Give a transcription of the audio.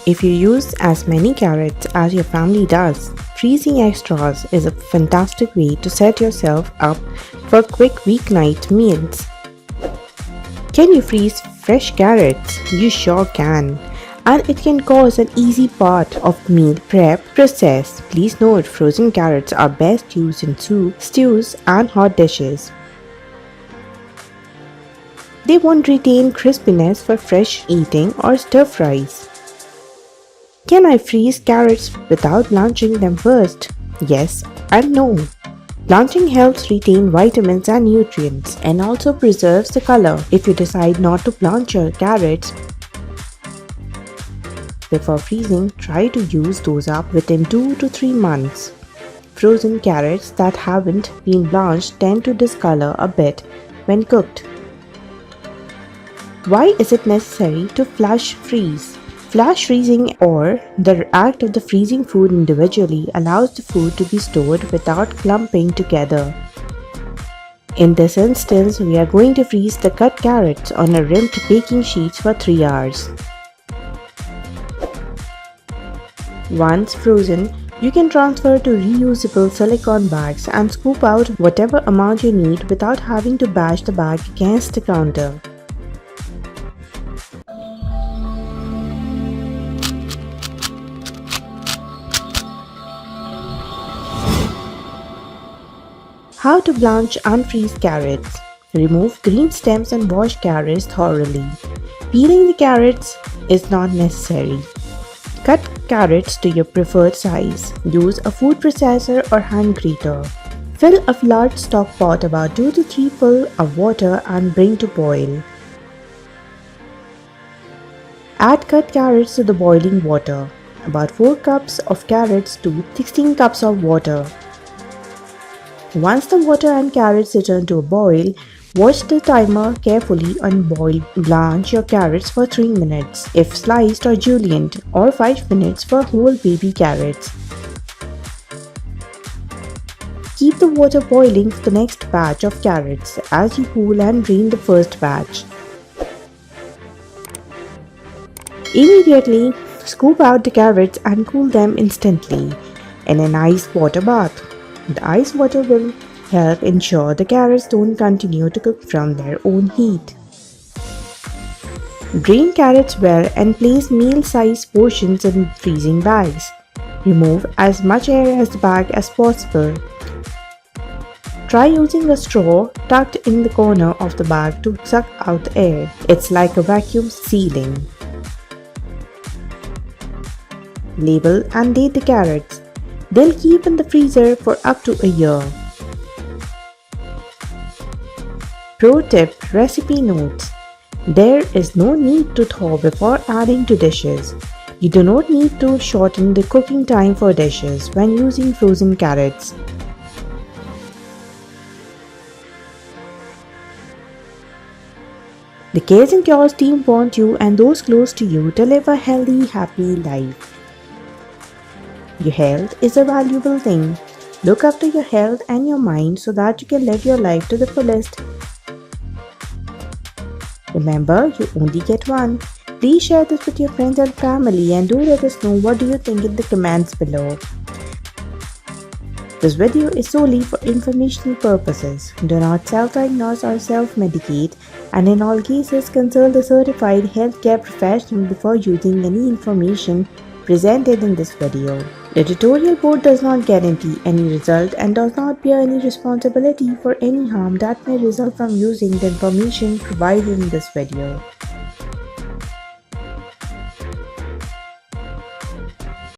If you use as many carrots as your family does, freezing extras is a fantastic way to set yourself up for quick weeknight meals. Can you freeze fresh carrots? You sure can. And it can cause an easy part of meal prep process. Please note, frozen carrots are best used in soup, stews, and hot dishes. They won't retain crispiness for fresh eating or stir fries. Can I freeze carrots without blanching them first? Yes and no. Blanching helps retain vitamins and nutrients and also preserves the color. If you decide not to blanch your carrots before freezing, try to use those up within 2 to 3 months. Frozen carrots that haven't been blanched tend to discolor a bit when cooked. Why is it necessary to flash freeze? Flash freezing, or the act of freezing food individually, allows the food to be stored without clumping together. In this instance, we are going to freeze the cut carrots on a rimmed baking sheet for 3 hours. Once frozen, you can transfer to reusable silicone bags and scoop out whatever amount you need without having to bash the bag against the counter. How to blanch and freeze carrots. Remove green stems and wash carrots thoroughly. Peeling the carrots is not necessary. Cut carrots to your preferred size. Use a food processor or hand grater. Fill a large stock pot about 2 to 3 full of water and bring to boil. Add cut carrots to the boiling water. About 4 cups of carrots to 16 cups of water. Once the water and carrots return to a boil, watch the timer carefully and blanch your carrots for 3 minutes if sliced or julienned, or 5 minutes for whole baby carrots. Keep the water boiling for the next batch of carrots as you cool and drain the first batch. Immediately scoop out the carrots and cool them instantly in an ice water bath. The ice water will help ensure the carrots don't continue to cook from their own heat. Drain carrots well and place meal-sized portions in freezing bags. Remove as much air as the bag as possible. Try using a straw tucked in the corner of the bag to suck out the air. It's like a vacuum sealing. Label and date the carrots. They'll keep in the freezer for up to a year. Pro tip: recipe notes. There is no need to thaw before adding to dishes. You do not need to shorten the cooking time for dishes when using frozen carrots. The Cares and Cures team want you and those close to you to live a healthy, happy life. Your health is a valuable thing. Look after your health and your mind so that you can live your life to the fullest. Remember, you only get one. Please share this with your friends and family and do let us know what do you think in the comments below. This video is solely for informational purposes. Do not self-diagnose or self-medicate, and in all cases consult a certified healthcare professional before using any information presented in this video. The tutorial board does not guarantee any result and does not bear any responsibility for any harm that may result from using the information provided in this video.